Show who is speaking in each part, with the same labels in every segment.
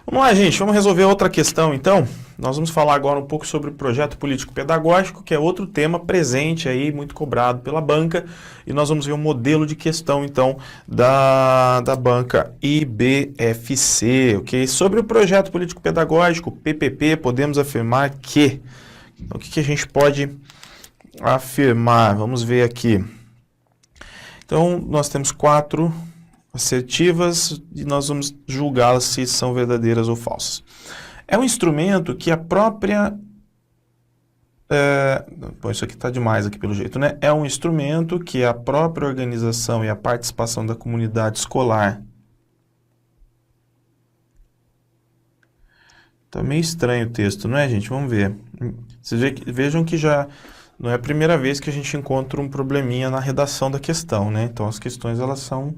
Speaker 1: Vamos lá, gente, vamos resolver outra questão, então. Nós vamos falar agora um pouco sobre o projeto político-pedagógico, que é outro tema presente aí, muito cobrado pela banca, e nós vamos ver um modelo de questão, então, da banca IBFC, ok? Sobre o projeto político-pedagógico, PPP, podemos afirmar que... Então, o que a gente pode afirmar? Vamos ver aqui. Então, nós temos 4 assertivas e nós vamos julgá-las se são verdadeiras ou falsas. É um instrumento que a própria... Bom, isso aqui está demais aqui pelo jeito, né? É um instrumento que a própria organização e a participação da comunidade escolar... Tá meio estranho o texto, não é, gente? Vamos ver. Vejam que já não é a primeira vez que a gente encontra um probleminha na redação da questão, né? Então, as questões, elas são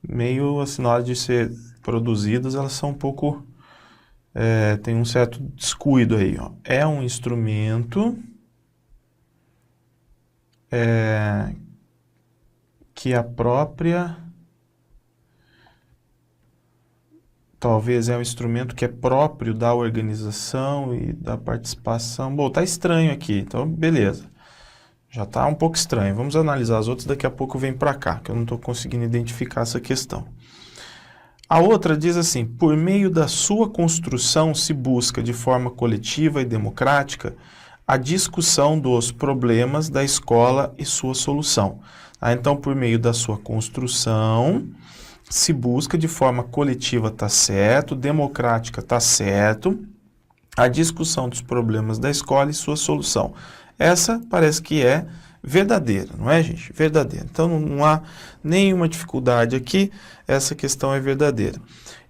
Speaker 1: meio, assim, na hora de ser produzidas, elas são um pouco... tem um certo descuido aí, ó. É um instrumento que a própria... Talvez é um instrumento que é próprio da organização e da participação. Bom, tá estranho aqui, então beleza. Já tá um pouco estranho. Vamos analisar as outras, daqui a pouco vem para cá, que eu não estou conseguindo identificar essa questão. A outra diz assim: por meio da sua construção se busca de forma coletiva e democrática a discussão dos problemas da escola e sua solução. Então, por meio da sua construção se busca de forma coletiva, tá certo, democrática, tá certo, a discussão dos problemas da escola e sua solução. Essa parece que é verdadeira, não é, gente? Verdadeira. Então, não há nenhuma dificuldade aqui, essa questão é verdadeira.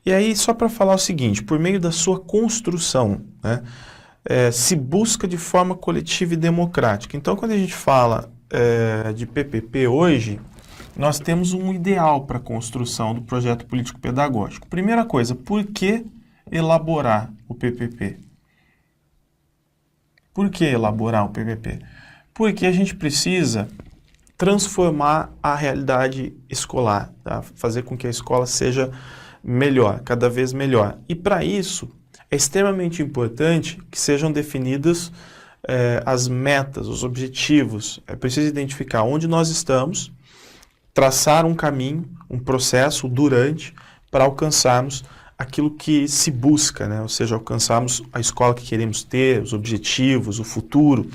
Speaker 1: E aí, só para falar o seguinte, por meio da sua construção, né, se busca de forma coletiva e democrática. Então, quando a gente fala de PPP hoje, nós temos um ideal para a construção do projeto político-pedagógico. Primeira coisa, por que elaborar o PPP? Por que elaborar o PPP? Porque a gente precisa transformar a realidade escolar, tá? Fazer com que a escola seja melhor, cada vez melhor. E para isso, é extremamente importante que sejam definidas as metas, os objetivos. É preciso identificar onde nós estamos, traçar um caminho, um processo durante, para alcançarmos aquilo que se busca, né? Ou seja, alcançarmos a escola que queremos ter, os objetivos, o futuro.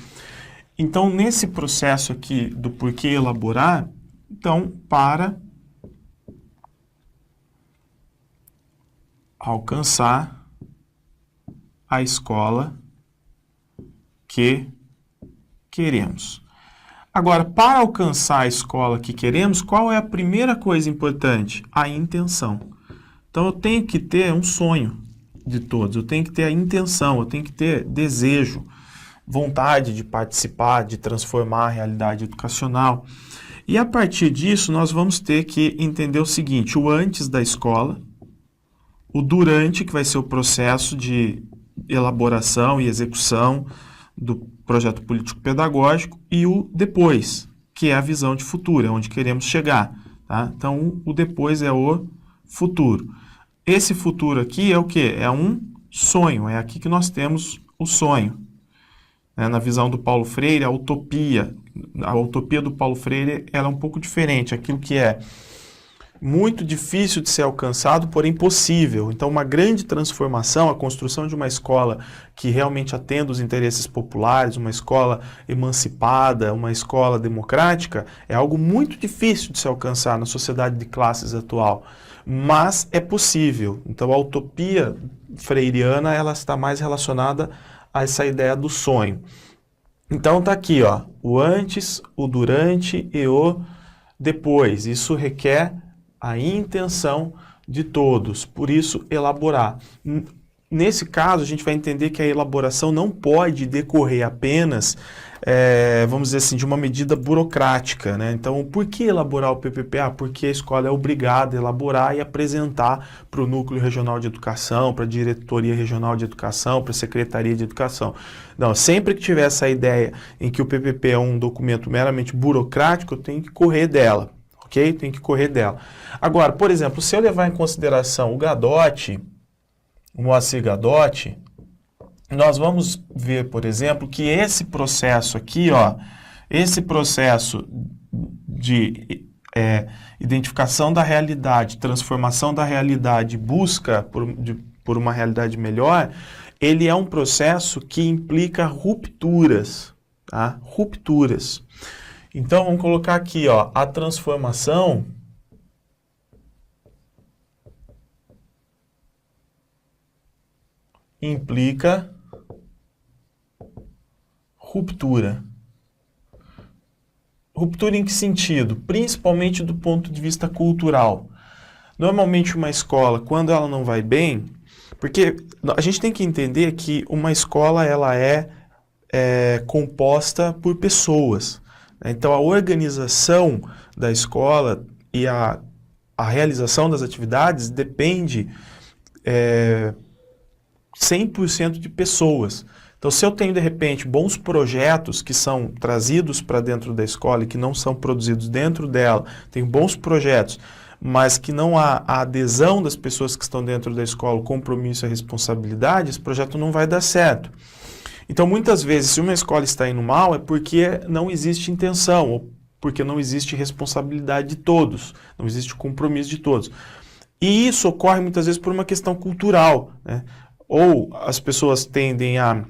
Speaker 1: Então, nesse processo aqui do porquê elaborar, então, para alcançar a escola que queremos. Agora, para alcançar a escola que queremos, qual é a primeira coisa importante? A intenção. Então, eu tenho que ter um sonho de todos, eu tenho que ter a intenção, eu tenho que ter desejo, vontade de participar, de transformar a realidade educacional. E a partir disso, nós vamos ter que entender o seguinte: o antes da escola, o durante, que vai ser o processo de elaboração e execução do projeto político-pedagógico, e o depois, que é a visão de futuro, é onde queremos chegar. Tá? Então, o depois é o futuro. Esse futuro aqui é o quê? É um sonho, é aqui que nós temos o sonho. Na visão do Paulo Freire, a utopia do Paulo Freire, ela é um pouco diferente, aquilo que é muito difícil de ser alcançado, porém possível. Então, uma grande transformação, a construção de uma escola que realmente atenda os interesses populares, uma escola emancipada, uma escola democrática, é algo muito difícil de se alcançar na sociedade de classes atual, mas é possível. Então, a utopia freiriana, ela está mais relacionada a essa ideia do sonho. Então, tá aqui, ó, o antes, o durante e o depois. Isso requer a intenção de todos, por isso elaborar. Nesse caso, a gente vai entender que a elaboração não pode decorrer apenas, vamos dizer assim, de uma medida burocrática, né? Então, por que elaborar o PPP? Porque a escola é obrigada a elaborar e apresentar para o Núcleo Regional de Educação, para a Diretoria Regional de Educação, para a Secretaria de Educação. Não, sempre que tiver essa ideia em que o PPP é um documento meramente burocrático, eu tenho que correr dela. Ok? Tem que correr dela. Agora, por exemplo, se eu levar em consideração o Gadotti, o Moacir Gadotti, nós vamos ver, por exemplo, que esse processo aqui, ó, esse processo de identificação da realidade, transformação da realidade, busca por uma realidade melhor, ele é um processo que implica rupturas, tá? Rupturas. Então, vamos colocar aqui, ó, a transformação implica ruptura. Ruptura em que sentido? Principalmente do ponto de vista cultural. Normalmente uma escola, quando ela não vai bem, porque a gente tem que entender que uma escola ela é composta por pessoas. Então a organização da escola e a realização das atividades depende 100% de pessoas. Então, se eu tenho, de repente, bons projetos que são trazidos para dentro da escola e que não são produzidos dentro dela, tenho bons projetos, mas que não há a adesão das pessoas que estão dentro da escola, o compromisso e a responsabilidade, esse projeto não vai dar certo. Então, muitas vezes, se uma escola está indo mal, é porque não existe intenção, ou porque não existe responsabilidade de todos, não existe compromisso de todos. E isso ocorre muitas vezes por uma questão cultural, né? Ou as pessoas tendem a,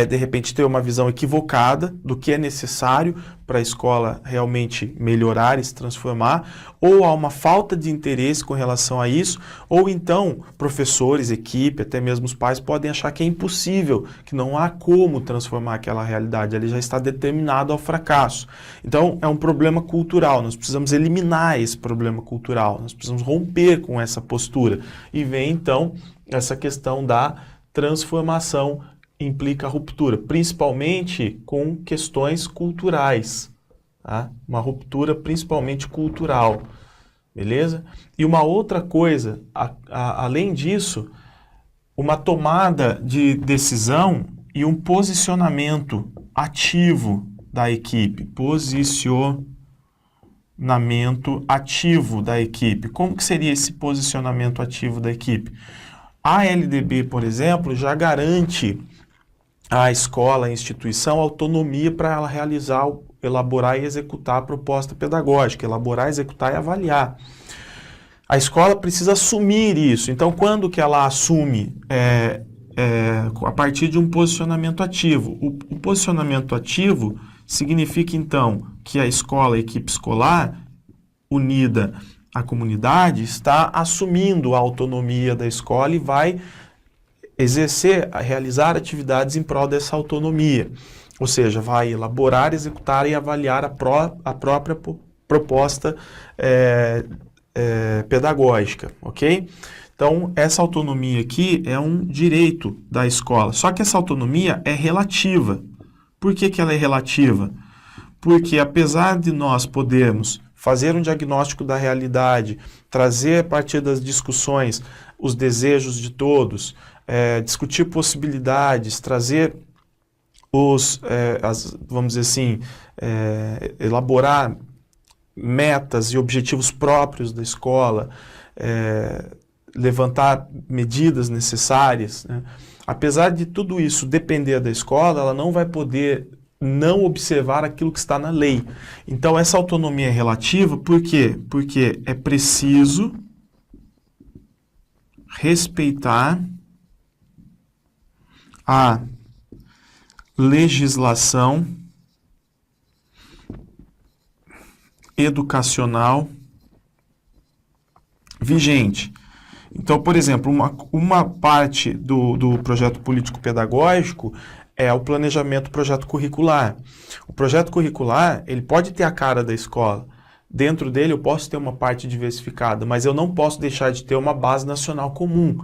Speaker 1: de repente, ter uma visão equivocada do que é necessário para a escola realmente melhorar e se transformar, ou há uma falta de interesse com relação a isso, ou então professores, equipe, até mesmo os pais podem achar que é impossível, que não há como transformar aquela realidade, ele já está determinado ao fracasso. Então, é um problema cultural, nós precisamos eliminar esse problema cultural, nós precisamos romper com essa postura. E vem, então, essa questão da transformação implica ruptura, principalmente com questões culturais, tá? Uma ruptura principalmente cultural, beleza? E uma outra coisa, além disso, uma tomada de decisão e um posicionamento ativo da equipe, posicionamento ativo da equipe. Como que seria esse posicionamento ativo da equipe? A LDB, por exemplo, já garante à escola, à instituição, autonomia para ela realizar, elaborar e executar a proposta pedagógica, elaborar, executar e avaliar. A escola precisa assumir isso. Então, quando que ela assume? A partir de um posicionamento ativo. O posicionamento ativo significa, então, que a escola, a equipe escolar, unida à comunidade, está assumindo a autonomia da escola e vai realizar atividades em prol dessa autonomia. Ou seja, vai elaborar, executar e avaliar a própria proposta pedagógica, ok? Então, essa autonomia aqui é um direito da escola. Só que essa autonomia é relativa. Por que que ela é relativa? Porque apesar de nós podermos fazer um diagnóstico da realidade, trazer a partir das discussões os desejos de todos, discutir possibilidades, trazer vamos dizer assim, elaborar metas e objetivos próprios da escola, levantar medidas necessárias, né? Apesar de tudo isso depender da escola, ela não vai poder não observar aquilo que está na lei. Então, essa autonomia é relativa, por quê? Porque é preciso respeitar a legislação educacional vigente. Então, por exemplo, uma parte do projeto político-pedagógico é o planejamento projeto curricular. O projeto curricular, ele pode ter a cara da escola. Dentro dele eu posso ter uma parte diversificada, mas eu não posso deixar de ter uma base nacional comum.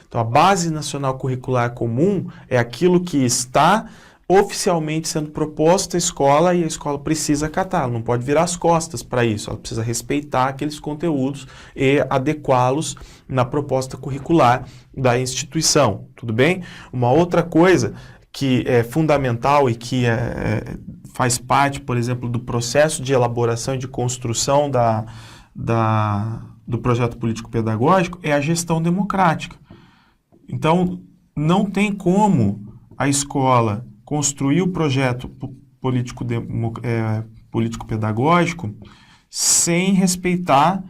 Speaker 1: Então, a base nacional curricular comum é aquilo que está oficialmente sendo proposto à escola e a escola precisa acatar, ela não pode virar as costas para isso, ela precisa respeitar aqueles conteúdos e adequá-los na proposta curricular da instituição, tudo bem? Uma outra coisa que é fundamental e que faz parte, por exemplo, do processo de elaboração e de construção do projeto político-pedagógico é a gestão democrática. Então, não tem como a escola construir o projeto político-pedagógico sem respeitar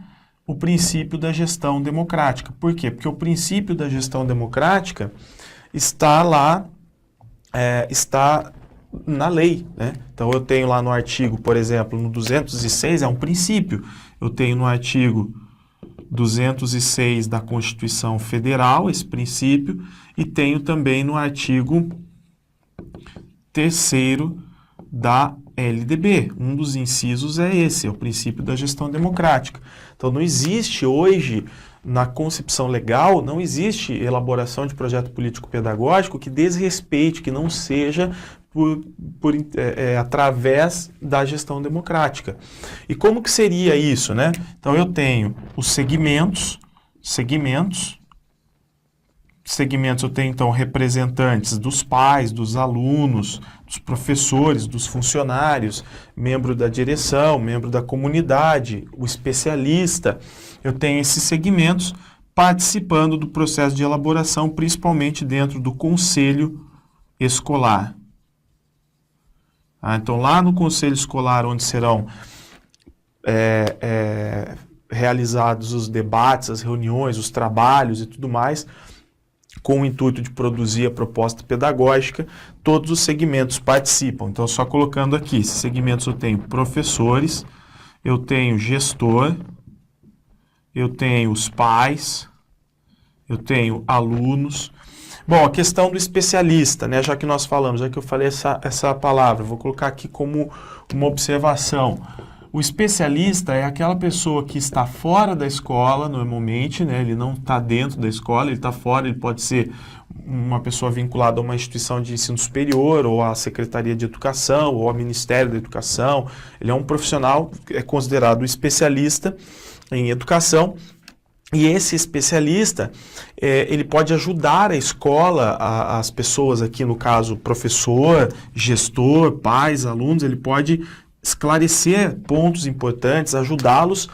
Speaker 1: o princípio da gestão democrática. Por quê? Porque o princípio da gestão democrática está lá, está na lei, né? Então, eu tenho lá no artigo, por exemplo, no 206, é um princípio. Eu tenho no artigo 206 da Constituição Federal, esse princípio, e tenho também no artigo 3º da LDB. Um dos incisos é esse, é o princípio da gestão democrática. Então, não existe hoje, na concepção legal, não existe elaboração de projeto político-pedagógico que desrespeite, que não seja através da gestão democrática. E como que seria isso, né? Então, eu tenho os segmentos, eu tenho, então, representantes dos pais, dos alunos, dos professores, dos funcionários, membro da direção, membro da comunidade, o especialista. Eu tenho esses segmentos participando do processo de elaboração, principalmente dentro do conselho escolar. Então, lá no conselho escolar, onde serão realizados os debates, as reuniões, os trabalhos e tudo mais, com o intuito de produzir a proposta pedagógica, todos os segmentos participam. Então, só colocando aqui, esses segmentos eu tenho professores, eu tenho gestor, eu tenho os pais, eu tenho alunos. Bom, a questão do especialista, né? Já que nós falamos, já que eu falei essa palavra, vou colocar aqui como uma observação. O especialista é aquela pessoa que está fora da escola, normalmente, né? Ele não está dentro da escola, ele está fora, ele pode ser uma pessoa vinculada a uma instituição de ensino superior, ou à Secretaria de Educação, ou ao Ministério da Educação. Ele é um profissional, é considerado especialista em educação. E esse especialista, ele pode ajudar a escola, as pessoas aqui, no caso, professor, gestor, pais, alunos, ele pode esclarecer pontos importantes, ajudá-los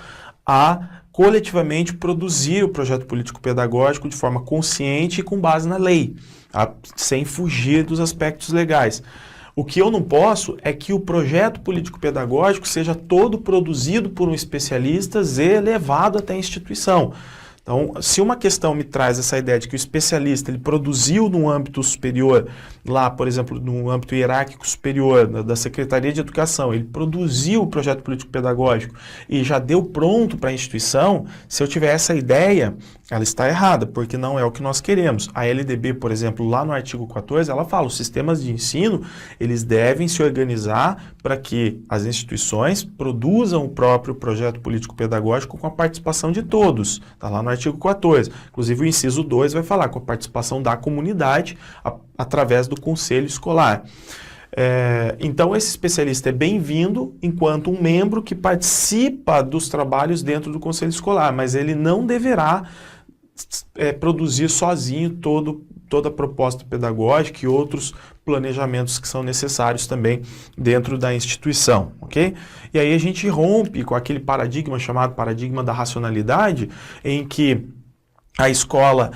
Speaker 1: a coletivamente produzir o projeto político-pedagógico de forma consciente e com base na lei, sem fugir dos aspectos legais. O que eu não posso é que o projeto político-pedagógico seja todo produzido por um especialista e levado até a instituição. Então, se uma questão me traz essa ideia de que o especialista ele produziu no âmbito superior, lá, por exemplo, no âmbito hierárquico superior da Secretaria de Educação, ele produziu o projeto político-pedagógico e já deu pronto para a instituição, se eu tiver essa ideia, ela está errada, porque não é o que nós queremos. A LDB, por exemplo, lá no artigo 14, ela fala, os sistemas de ensino, eles devem se organizar para que as instituições produzam o próprio projeto político-pedagógico com a participação de todos. Está lá no artigo 14. Inclusive, o inciso 2 vai falar com a participação da comunidade através do conselho escolar. Então, esse especialista é bem-vindo enquanto um membro que participa dos trabalhos dentro do conselho escolar, mas ele não deverá produzir sozinho toda a proposta pedagógica e outros planejamentos que são necessários também dentro da instituição, ok? E aí a gente rompe com aquele paradigma chamado paradigma da racionalidade, em que a escola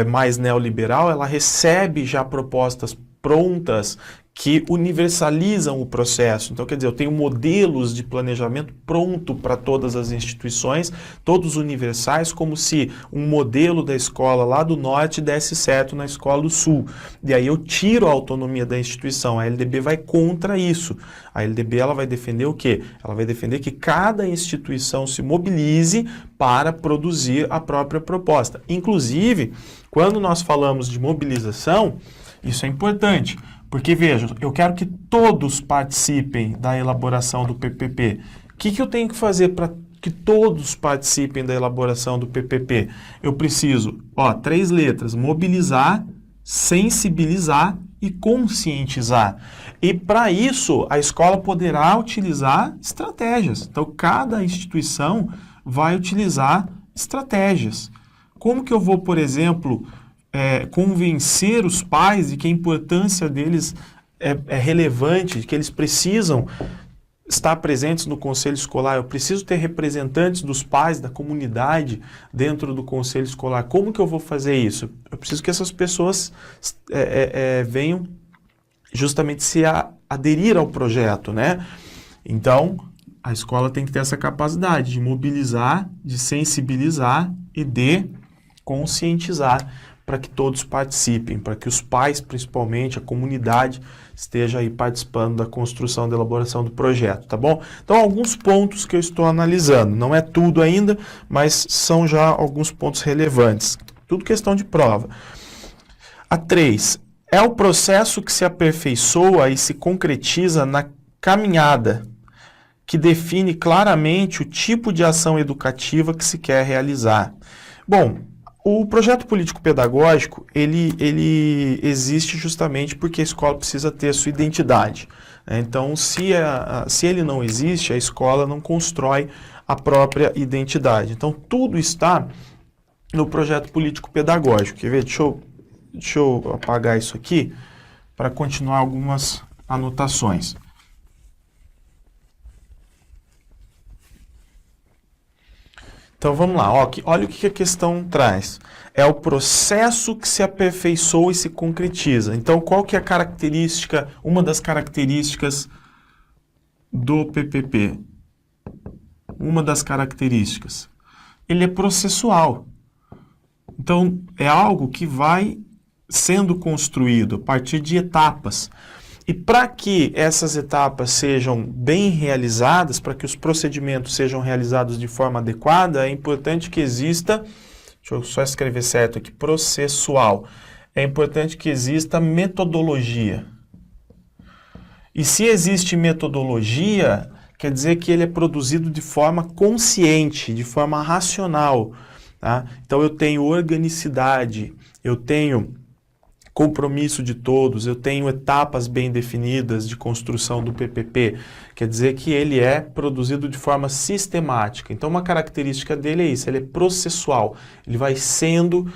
Speaker 1: mais neoliberal, ela recebe já propostas prontas que universalizam o processo. Então, quer dizer, eu tenho modelos de planejamento pronto para todas as instituições, todos universais, como se um modelo da escola lá do norte desse certo na escola do sul. E aí eu tiro a autonomia da instituição. A LDB vai contra isso. A LDB ela vai defender o quê? Ela vai defender que cada instituição se mobilize para produzir a própria proposta. Inclusive, quando nós falamos de mobilização, isso é importante. Porque, vejam, eu quero que todos participem da elaboração do PPP. O que eu tenho que fazer para que todos participem da elaboração do PPP? Eu preciso, 3 letras, mobilizar, sensibilizar e conscientizar. E, para isso, a escola poderá utilizar estratégias. Então, cada instituição vai utilizar estratégias. Como que eu vou, por exemplo, convencer os pais de que a importância deles é relevante, de que eles precisam estar presentes no conselho escolar, eu preciso ter representantes dos pais, da comunidade dentro do conselho escolar. Como que eu vou fazer isso? Eu preciso que essas pessoas venham justamente aderir ao projeto, né? Então, a escola tem que ter essa capacidade de mobilizar, de sensibilizar e de conscientizar para que todos participem, para que os pais, principalmente, a comunidade, esteja aí participando da construção, da elaboração do projeto, tá bom? Então, alguns pontos que eu estou analisando. Não é tudo ainda, mas são já alguns pontos relevantes. Tudo questão de prova. A 3. É o processo que se aperfeiçoa e se concretiza na caminhada, que define claramente o tipo de ação educativa que se quer realizar. Bom, o projeto político-pedagógico, ele existe justamente porque a escola precisa ter a sua identidade. Então, se ele não existe, a escola não constrói a própria identidade. Então, tudo está no projeto político-pedagógico. Quer ver? Deixa eu apagar isso aqui para continuar algumas anotações. Então vamos lá, olha o que a questão traz. É o processo que se aperfeiçoa e se concretiza. Então qual que é a característica, uma das características do PPP? Uma das características. Ele é processual. Então é algo que vai sendo construído a partir de etapas. E para que essas etapas sejam bem realizadas, para que os procedimentos sejam realizados de forma adequada, é importante que exista, deixa eu só escrever certo aqui, processual. É importante que exista metodologia. E se existe metodologia, quer dizer que ele é produzido de forma consciente, de forma racional. Tá? Então eu tenho organicidade, eu tenho compromisso de todos, eu tenho etapas bem definidas de construção do PPP, quer dizer que ele é produzido de forma sistemática. Então, uma característica dele é isso, ele é processual, ele vai sendo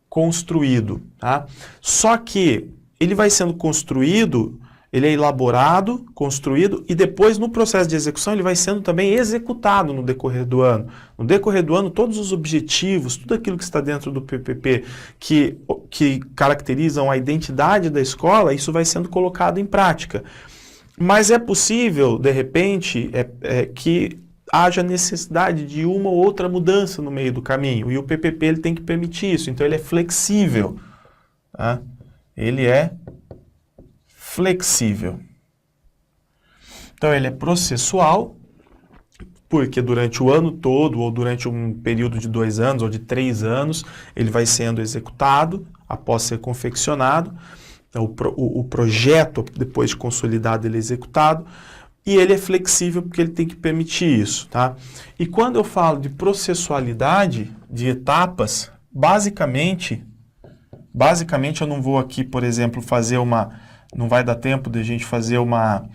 Speaker 1: construído. Tá? Só que ele vai sendo construído, ele é elaborado, construído e depois no processo de execução ele vai sendo também executado no decorrer do ano. No decorrer do ano, todos os objetivos, tudo aquilo que está dentro do PPP que caracterizam a identidade da escola, isso vai sendo colocado em prática. Mas é possível, de repente, que haja necessidade de uma ou outra mudança no meio do caminho e o PPP ele tem que permitir isso, então ele é flexível. Tá? Ele é flexível. Então, ele é processual, porque durante o ano todo, ou durante um período de 2 anos, ou de 3 anos, ele vai sendo executado, após ser confeccionado. Então, o projeto, depois de consolidado, ele é executado, e ele é flexível porque ele tem que permitir isso. Tá? E quando eu falo de processualidade, de etapas, basicamente eu não vou aqui, por exemplo, não vai dar tempo de a gente fazer uma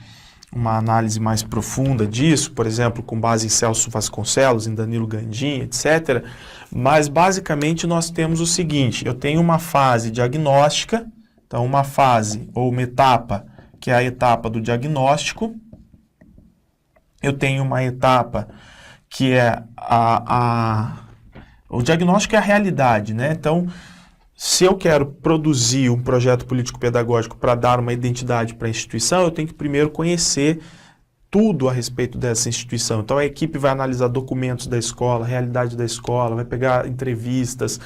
Speaker 1: análise mais profunda disso, por exemplo, com base em Celso Vasconcelos, em Danilo Gandin, etc. Mas, basicamente, nós temos o seguinte, eu tenho uma fase diagnóstica, então uma fase ou uma etapa, que é a etapa do diagnóstico. Eu tenho uma etapa que é o diagnóstico é a realidade, né? Então, se eu quero produzir um projeto político-pedagógico para dar uma identidade para a instituição, eu tenho que primeiro conhecer tudo a respeito dessa instituição. Então, a equipe vai analisar documentos da escola, a realidade da escola, vai pegar entrevistas,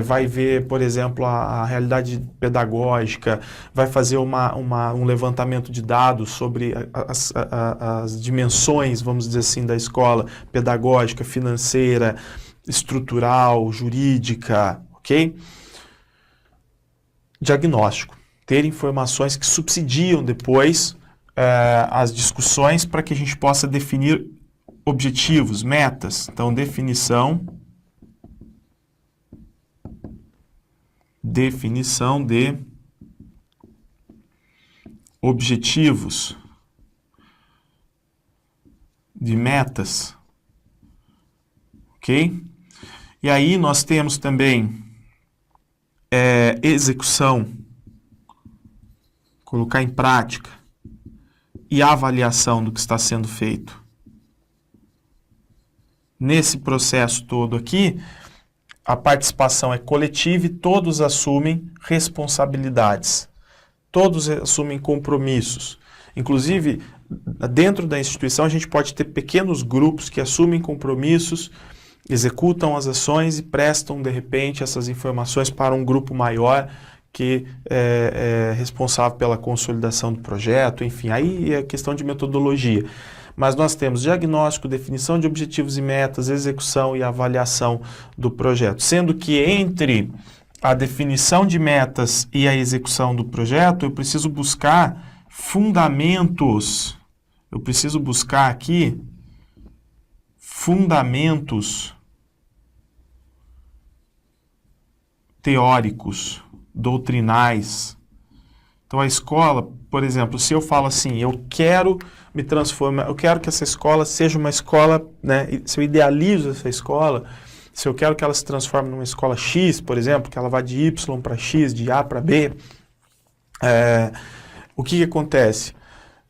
Speaker 1: vai ver, por exemplo, a realidade pedagógica, vai fazer um levantamento de dados sobre as dimensões, vamos dizer assim, da escola, pedagógica, financeira, estrutural, jurídica, ok? Diagnóstico, ter informações que subsidiam depois as discussões para que a gente possa definir objetivos, metas. Então, definição de objetivos, de metas, ok? E aí nós temos também execução, colocar em prática e avaliação do que está sendo feito. Nesse processo todo aqui, a participação é coletiva e todos assumem responsabilidades. Todos assumem compromissos. Inclusive, dentro da instituição, a gente pode ter pequenos grupos que assumem compromissos, executam as ações e prestam, de repente, essas informações para um grupo maior que é responsável pela consolidação do projeto, enfim, aí é questão de metodologia. Mas nós temos diagnóstico, definição de objetivos e metas, execução e avaliação do projeto. Sendo que entre a definição de metas e a execução do projeto, eu preciso buscar fundamentos. Eu preciso buscar aqui fundamentos teóricos, doutrinais. Então a escola, por exemplo, se eu falo assim, eu quero me transformar, eu quero que essa escola seja uma escola, né, se eu idealizo essa escola, se eu quero que ela se transforme numa escola X, por exemplo, que ela vá de Y para X, de A para B, o que acontece?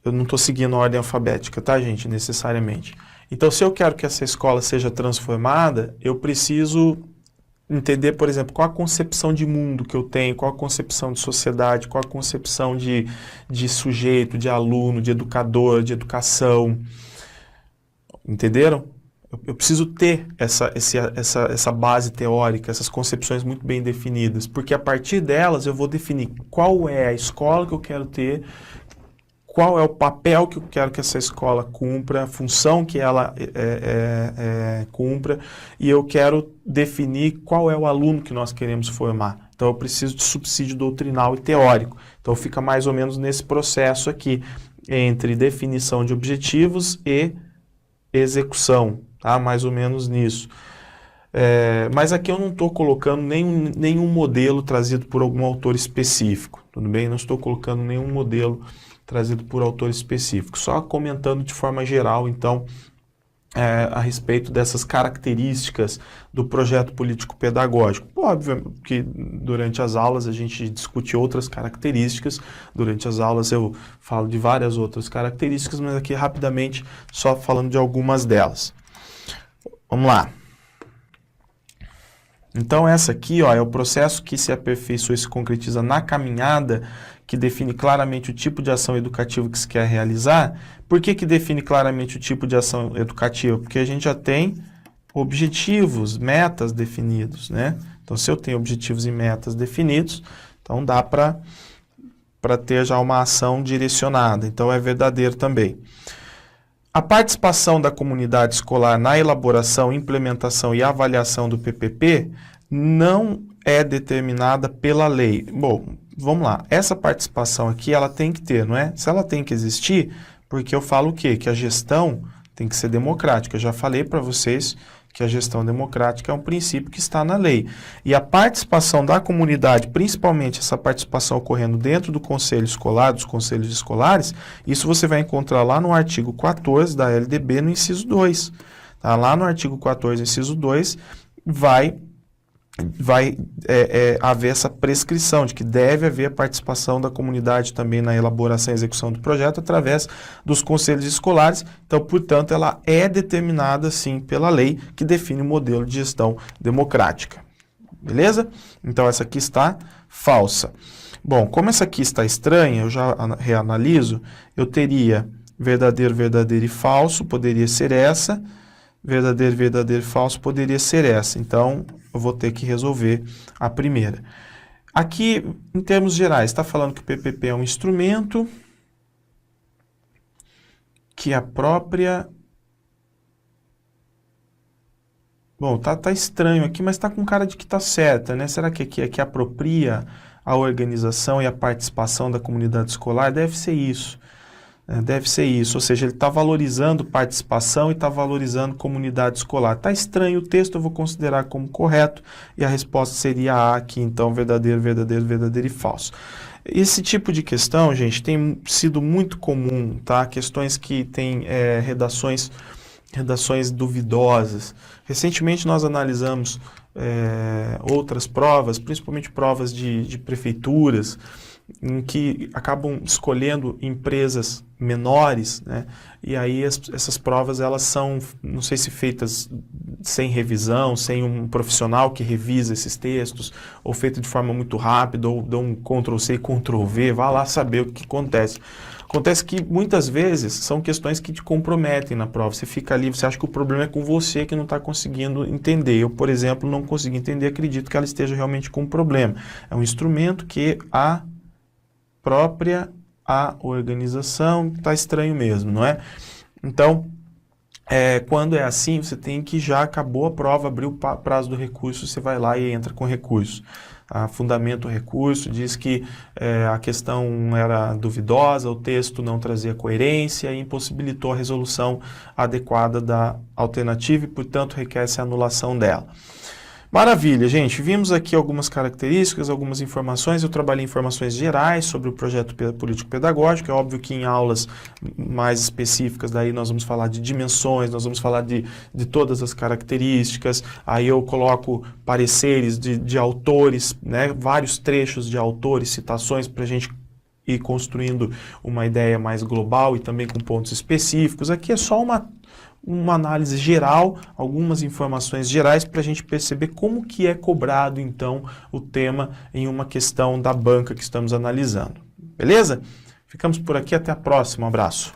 Speaker 1: Eu não estou seguindo a ordem alfabética, tá, gente? Necessariamente. Então, se eu quero que essa escola seja transformada, eu preciso entender, por exemplo, qual a concepção de mundo que eu tenho, qual a concepção de sociedade, qual a concepção de sujeito, de aluno, de educador, de educação. Entenderam? Eu preciso ter essa base teórica, essas concepções muito bem definidas, porque a partir delas eu vou definir qual é a escola que eu quero ter, qual é o papel que eu quero que essa escola cumpra, a função que ela cumpra, e eu quero definir qual é o aluno que nós queremos formar. Então eu preciso de subsídio doutrinal e teórico. Então fica mais ou menos nesse processo aqui, entre definição de objetivos e execução, tá? Mais ou menos nisso. Mas aqui eu não estou colocando nenhum modelo trazido por algum autor específico, tudo bem? Não estou colocando nenhum modelo trazido por autor específico, só comentando de forma geral, então, a respeito dessas características do projeto político-pedagógico. Óbvio que durante as aulas a gente discute outras características, durante as aulas eu falo de várias outras características, mas aqui rapidamente só falando de algumas delas. Vamos lá. Então essa aqui, ó, é o processo que se aperfeiçoa e se concretiza na caminhada, que define claramente o tipo de ação educativa que se quer realizar. Por que define claramente o tipo de ação educativa? Porque a gente já tem objetivos, metas definidos, né? Então, se eu tenho objetivos e metas definidos, então dá para ter já uma ação direcionada. Então, é verdadeiro também. A participação da comunidade escolar na elaboração, implementação e avaliação do PPP não é determinada pela lei. Bom, vamos lá. Essa participação aqui, ela tem que ter, não é? Se ela tem que existir, porque eu falo o quê? Que a gestão tem que ser democrática. Eu já falei para vocês que a gestão democrática é um princípio que está na lei. E a participação da comunidade, principalmente essa participação ocorrendo dentro do conselho escolar, dos conselhos escolares, isso você vai encontrar lá no artigo 14 da LDB, no inciso 2. Tá? Lá no artigo 14, inciso 2, vai haver essa prescrição de que deve haver a participação da comunidade também na elaboração e execução do projeto através dos conselhos escolares. Então, portanto, ela é determinada, sim, pela lei que define o modelo de gestão democrática. Beleza? Então, essa aqui está falsa. Bom, como essa aqui está estranha, eu já reanaliso, eu teria verdadeiro, verdadeiro e falso, poderia ser essa. Verdadeiro, verdadeiro e falso poderia ser essa. Então, eu vou ter que resolver a primeira. Aqui, em termos gerais, está falando que o PPP é um instrumento que a própria... Bom, tá estranho aqui, mas está com cara de que está certa, né? Será que aqui é que apropria a organização e a participação da comunidade escolar? Deve ser isso. Deve ser isso, ou seja, ele está valorizando participação e está valorizando comunidade escolar. Está estranho o texto, eu vou considerar como correto, e a resposta seria A aqui, então, verdadeiro, verdadeiro, verdadeiro e falso. Esse tipo de questão, gente, tem sido muito comum, tá? Questões que têm redações duvidosas. Recentemente nós analisamos outras provas, principalmente provas de prefeituras, em que acabam escolhendo empresas menores, né? E aí essas provas elas são, não sei se feitas sem revisão, sem um profissional que revisa esses textos, ou feito de forma muito rápida, ou dão um Ctrl+C e Ctrl+V, vá lá saber o que acontece. Acontece que muitas vezes são questões que te comprometem na prova. Você fica ali, você acha que o problema é com você que não está conseguindo entender. Eu, por exemplo, não consegui entender, acredito que ela esteja realmente com um problema. É um instrumento que a organização está estranho mesmo, não é? Então, quando é assim, você tem que já acabou a prova, abriu o prazo do recurso, você vai lá e entra com recurso. Fundamenta o recurso, diz que a questão era duvidosa, o texto não trazia coerência e impossibilitou a resolução adequada da alternativa e, portanto, requer-se a anulação dela. Maravilha, gente. Vimos aqui algumas características, algumas informações. Eu trabalhei informações gerais sobre o projeto político-pedagógico. É óbvio que em aulas mais específicas, daí nós vamos falar de dimensões, nós vamos falar de todas as características. Aí eu coloco pareceres de autores, né, vários trechos de autores, citações para a gente ir construindo uma ideia mais global e também com pontos específicos. Aqui é só uma análise geral, algumas informações gerais para a gente perceber como que é cobrado, então, o tema em uma questão da banca que estamos analisando. Beleza? Ficamos por aqui, até a próxima, um abraço.